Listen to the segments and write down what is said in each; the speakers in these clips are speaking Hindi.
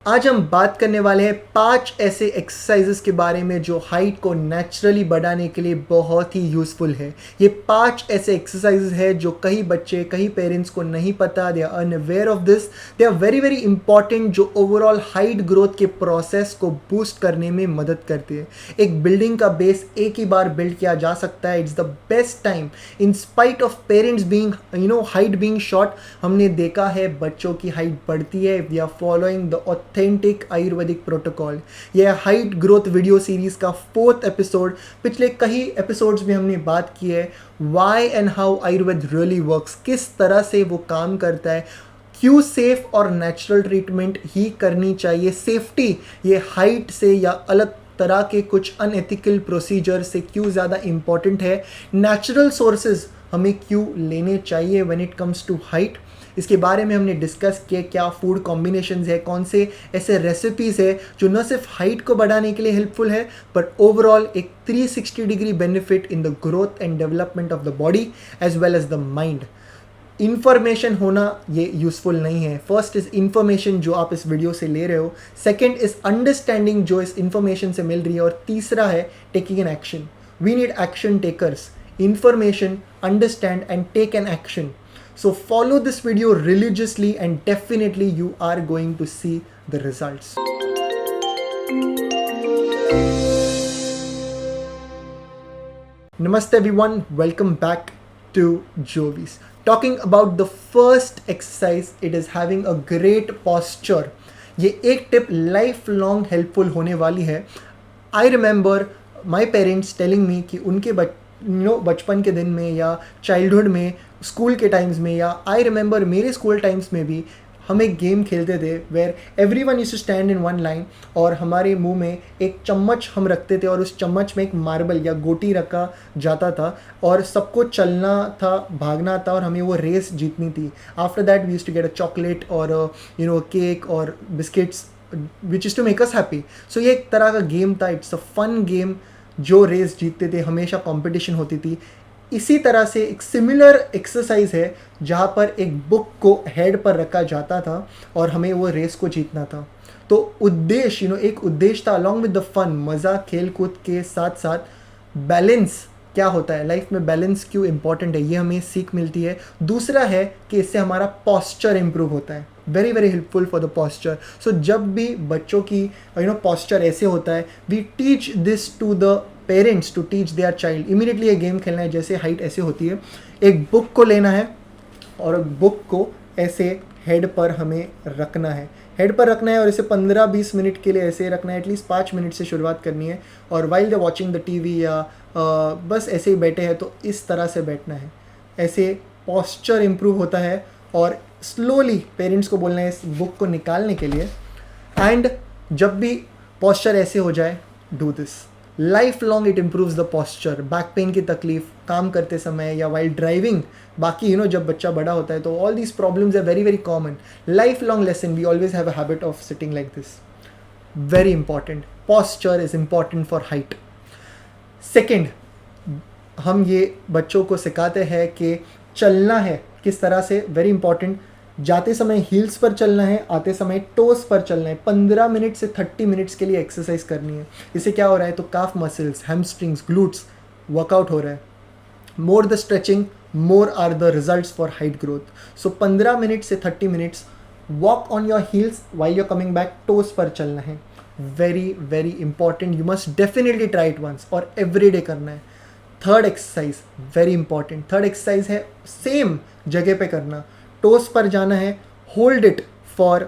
आज हम बात करने वाले हैं 5 ऐसे एक्सरसाइजेस के बारे में जो हाइट को नेचुरली बढ़ाने के लिए बहुत ही यूज़फुल है। ये 5 ऐसे एक्सरसाइजेस हैं जो कई बच्चे, कई पेरेंट्स को नहीं पता, they are unaware of this. They are very very important जो ओवरऑल हाइट ग्रोथ के प्रोसेस को बूस्ट करने में मदद करते हैं। एक बिल्डिंग का बेस एक ही बार बिल्ड किया जा सकता है। It's the best time in spite of parents being height being short. हमने देखा है बच्चों की हाइट बढ़ती है। We are following the authentic Ayurvedic protocol. यह हाइट ग्रोथ वीडियो सीरीज का 4th एपिसोड। पिछले कई एपिसोड्स में हमने बात की है why and how Ayurveda really works, किस तरह से वो काम करता है, क्यों सेफ और नेचुरल ट्रीटमेंट ही करनी चाहिए, सेफ्टी ये हाइट से या अलग तरह के कुछ अनएथिकल प्रोसीजर से क्यों ज़्यादा इम्पॉर्टेंट है, नेचुरल सोर्सेज हमें क्यों लेने चाहिए when it comes to height. इसके बारे में हमने डिस्कस किया क्या फूड कॉम्बिनेशंस है, कौन से ऐसे रेसिपीज़ है जो न सिर्फ हाइट को बढ़ाने के लिए हेल्पफुल है बट ओवरऑल एक 360 degree benefit in the growth and development of the body as well as the mind. Information होना ये यूज़फुल नहीं है। फर्स्ट इज़ इन्फॉर्मेशन जो आप इस वीडियो से ले रहे हो, सेकेंड इज़ अंडरस्टैंडिंग जो इस इन्फॉर्मेशन से मिल रही है, और तीसरा है taking an action. We need action takers. Information, understand and take an action. So follow this video religiously and definitely you are going to see the results. Namaste everyone, welcome back to Jovis. Talking about the first exercise, it is having a great posture. ये एक टिप लाइफ लॉन्ग हेल्पफुल होने वाली है। I remember my parents telling me कि उनके बचपन के दिन में या चाइल्डहुड में, स्कूल के टाइम्स में, या आई रिमेंबर मेरे स्कूल टाइम्स में भी हम एक गेम खेलते थे where everyone used to stand in one line और हमारे मुंह में एक चम्मच हम रखते थे और उस चम्मच में एक मार्बल या गोटी रखा जाता था और सबको चलना था, भागना था और हमें वो रेस जीतनी थी। After that we used to get a chocolate और केक और biscuits which is to make us happy. So ये एक तरह का गेम था। It's a fun game. जो रेस जीतते थे हमेशा कंपटीशन होती थी। इसी तरह से एक सिमिलर एक्सरसाइज है जहाँ पर एक बुक को हेड पर रखा जाता था और हमें वो रेस को जीतना था। तो उद्देश्य एक उद्देश्य था अलॉन्ग विद द फन, मज़ा खेल कूद के साथ साथ बैलेंस क्या होता है लाइफ में, बैलेंस क्यों इंपॉर्टेंट है ये हमें सीख मिलती है। दूसरा है कि इससे हमारा पॉस्चर इंप्रूव होता है। Very very helpful for the posture. So जब भी बच्चों की पॉस्चर ऐसे होता है, we teach this to the parents to teach their child. Immediately ये गेम खेलना है जैसे हाइट ऐसे होती है, एक बुक को लेना है और बुक को ऐसे हेड पर हमें रखना है, हेड पर रखना है और इसे 15-20 मिनट के लिए ऐसे रखना है। एटलीस्ट 5 मिनट से शुरुआत करनी है और while the watching the TV या बस ऐसे ही बैठे हैं तो इस तरह से बैठना है। ऐसे पॉस्चर इम्प्रूव होता है और स्लोली पेरेंट्स को बोलना है इस बुक को निकालने के लिए। एंड जब भी पॉस्चर ऐसे हो जाए, do this life long. It improves the posture. Back pain की तकलीफ काम करते समय या वाइल ड्राइविंग, बाकी जब बच्चा बड़ा होता है तो all these problems are very very common. Life long lesson, we always have a habit of sitting like this. Very important, posture is important for height. Second, हम ये बच्चों को सिखाते हैं कि चलना है किस तरह से। वेरी इंपॉर्टेंट, जाते समय हील्स पर चलना है, आते समय टोस पर चलना है। 15 मिनट से 30 मिनट्स के लिए एक्सरसाइज करनी है। इससे क्या हो रहा है तो calf muscles, hamstrings, glutes workout हो रहा है। More the stretching, more are the results for height growth. So 15 minute से 30 minutes walk on your heels while you're coming back, toes पर चलना है। Very very important, you must definitely try it once और एवरी डे करना है। Third exercise very important. Third exercise है सेम जगह पे करना, टोस पर जाना है, hold it for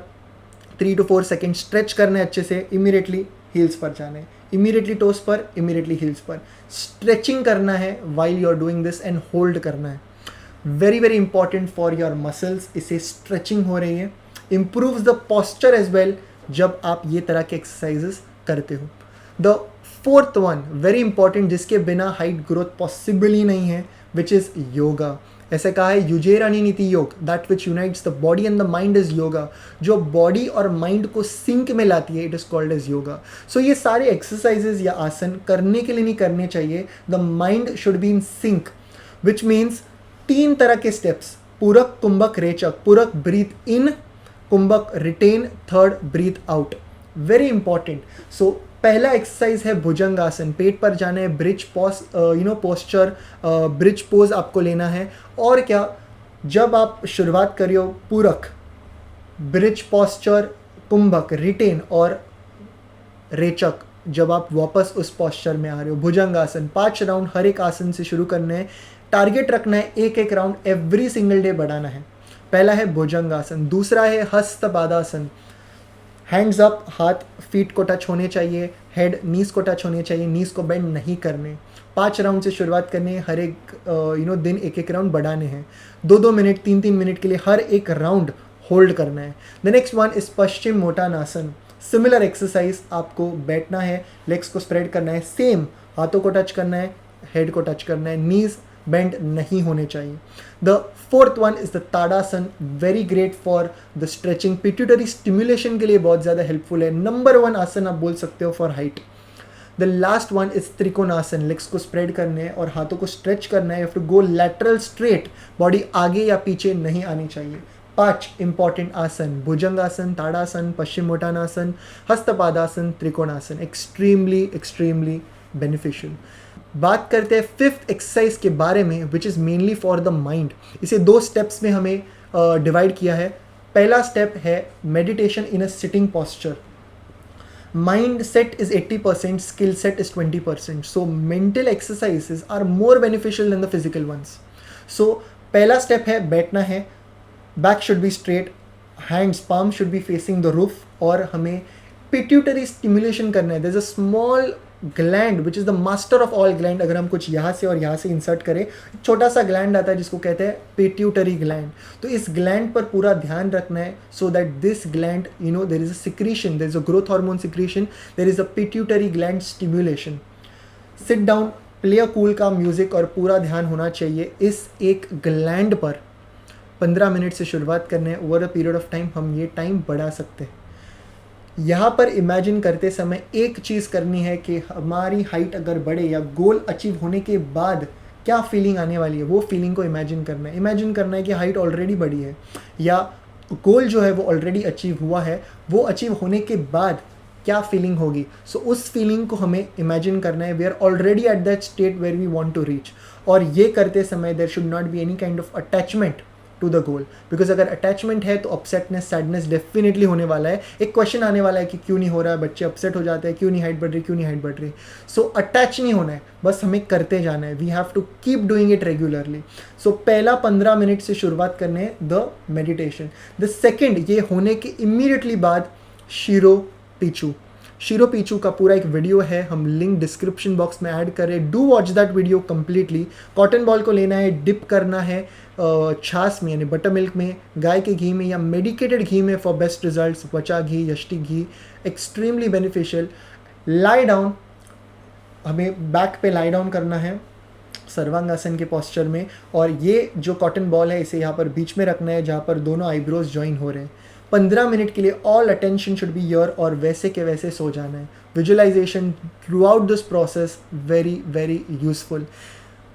3 to 4 second, stretch करना है अच्छे से, इमीडिएटली हील्स पर जाना है, इमीडिएटली टोस पर, इमीडिएटली हील्स पर। स्ट्रेचिंग करना है while you are doing this and hold करना है। Very very important for your muscles, इससे स्ट्रेचिंग हो रही है। Improves the posture as well जब आप ये तरह के एक्सरसाइजेस करते हो। The fourth one very important, जिसके बिना हाइट ग्रोथ पॉसिबल ही नहीं है, विच इज़ योगा। ऐसे कहा है युजेरणी नीति योग, that which unites the body and the mind is yoga. जो बॉडी और माइंड को सिंक में लाती है, it is called as yoga. So ये सारे एक्सरसाइजेज या आसन करने के लिए नहीं करने चाहिए। The mind should be in sync, which means 3 तरह के स्टेप्स, पूरक, कुंभक, रेचक। पूरक ब्रीथ इन, कुंभक retain, third breathe out, very important. So पहला एक्सरसाइज है भुजंगासन, पेट पर जाना है, bridge pose posture, bridge pose आपको लेना है. और क्या, जब आप शुरुआत करियो पूरक, ब्रिज पॉस्चर, कुंभक, रिटेन और रेचक, जब आप वापस उस पॉस्चर में आ रहे हो. भुजंगासन 5 राउंड हर एक आसन से शुरू करने हैं. टारगेट रखना है एक एक राउंड एवरी सिंगल डे बढ़ाना है. पहला है भुजंगासन. दूसरा है हस्तपादासन, हैंड्स अप, हाथ फीट को टच होने चाहिए, हेड नीज को टच होने चाहिए, नीज को बेंड नहीं करने. 5 राउंड से शुरुआत करनी है, हर एक दिन एक एक राउंड बढ़ाने हैं. 2-2 मिनट 3-3 मिनट के लिए हर एक राउंड होल्ड करना है. द नेक्स्ट वन इज पश्चिम मोटानासन. सिमिलर एक्सरसाइज, आपको बैठना है, लेग्स को स्प्रेड करना है, सेम हाथों को टच करना है, हेड को टच करना है, नीज बेंड नहीं होने चाहिए. The fourth one is the tadasana, very great for the stretching, pituitary stimulation के लिए बहुत ज़्यादा हेल्पफुल है. नंबर 1 आसन आप बोल सकते हो for height. The last one is trikonasana, legs को स्प्रेड करने हैं और हाथों को स्ट्रेच करना है. You have to go lateral straight, body आगे या पीछे नहीं आनी चाहिए. 5 important asana, bhujangasana, tadasana, paschimottanasana, hastapadasana, trikonasana, extremely beneficial. बात करते हैं 5th एक्सरसाइज के बारे में, which is mainly for the mind. इसे 2 स्टेप्स में हमें डिवाइड किया है. पहला स्टेप है meditation in a sitting posture. Mind set is 80%, skill set is 20%. So mental exercises are more beneficial than the physical ones. So पहला स्टेप है बैठना है, back should be straight, hands palm should be facing the roof, और हमें पिट्यूटरी स्टिमुलेशन करना है. There is a small gland which is the master of all gland. अगर हम कुछ यहाँ से और यहाँ से इंसर्ट करें, छोटा सा ग्लैंड आता है जिसको कहते हैं पिट्यूटरी ग्लैंड. तो इस ग्लैंड पर पूरा ध्यान रखना है, so that this gland, there is a secretion, there is a growth hormone secretion, there is a pituitary gland stimulation. Sit down, play a cool का म्यूजिक, और पूरा ध्यान होना चाहिए इस एक ग्लैंड पर. 15 मिनट से शुरुआत करने हैं. Over a period of time हम ये टाइम बढ़ा सकते हैं. यहाँ पर इमेजिन करते समय एक चीज़ करनी है कि हमारी हाइट अगर बढ़े या गोल अचीव होने के बाद क्या फीलिंग आने वाली है, वो फीलिंग को इमेजिन करना है. इमेजिन करना है कि हाइट ऑलरेडी बढ़ी है, या गोल जो है वो ऑलरेडी अचीव हुआ है, वो अचीव होने के बाद क्या फीलिंग होगी. सो उस फीलिंग को हमें इमेजिन करना है. We are already at that state where we want to reach. और ये करते समय there should not be any kind of attachment to the goal, because अगर अटैचमेंट है तो अपसेटनेस, सैडनेस डेफिनेटली होने वाला है. एक क्वेश्चन आने वाला है कि क्यों नहीं हो रहा है, बच्चे अपसेट हो जाते हैं, क्यों नहीं हाइट बढ़ रही, क्यों नहीं हाइट बढ़ रही. सो अटैच नहीं होना है, बस हमें करते जाना है. We have to keep doing it regularly. So पहला 15 मिनट से शुरुआत करने द मेडिटेशन. द सेकेंड, ये होने के इमीडिएटली बाद शिरो पीछू. शिरो पीछू का पूरा एक वीडियो है, हम लिंक डिस्क्रिप्शन बॉक्स में ऐड कर रहे हैं. Do watch that video completely. Cotton ball को लेना है, डिप करना है छाछ में यानी बटर मिल्क में, गाय के घी में या मेडिकेटेड घी में फॉर बेस्ट रिजल्ट्स. वचा घी, यष्टि घी, एक्सट्रीमली बेनिफिशियल. लाई डाउन, हमें बैक पे लाई डाउन करना है सर्वांगासन के पॉस्चर में, और ये जो कॉटन बॉल है इसे यहाँ पर बीच में रखना है जहाँ पर दोनों आईब्रोज ज्वाइन हो रहे हैं. 15 मिनट के लिए all attention should be here, और वैसे के वैसे सो जाना है. Visualisation throughout this process very useful.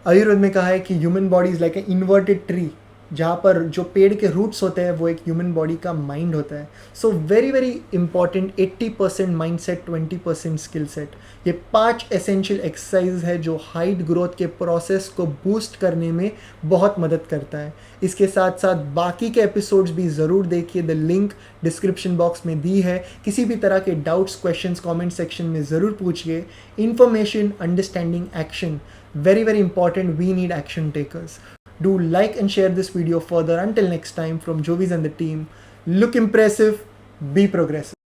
Ayurveda में कहा है कि human body is like a inverted tree, जहाँ पर जो पेड़ के रूट्स होते हैं वो एक ह्यूमन बॉडी का माइंड होता है. So very important, 80% mind set, 20% skill set. ये 5 एसेंशियल एक्सरसाइज है जो हाइट ग्रोथ के प्रोसेस को बूस्ट करने में बहुत मदद करता है. इसके साथ साथ बाकी के एपिसोड्स भी ज़रूर देखिए, द लिंक डिस्क्रिप्शन बॉक्स में दी है. किसी भी तरह के डाउट्स, क्वेश्चंस कमेंट सेक्शन में ज़रूर पूछिए. Information, understanding, action, very important. We need action takers. Do like and share this video further. Until next time, from Jovis and the team, look impressive, be progressive.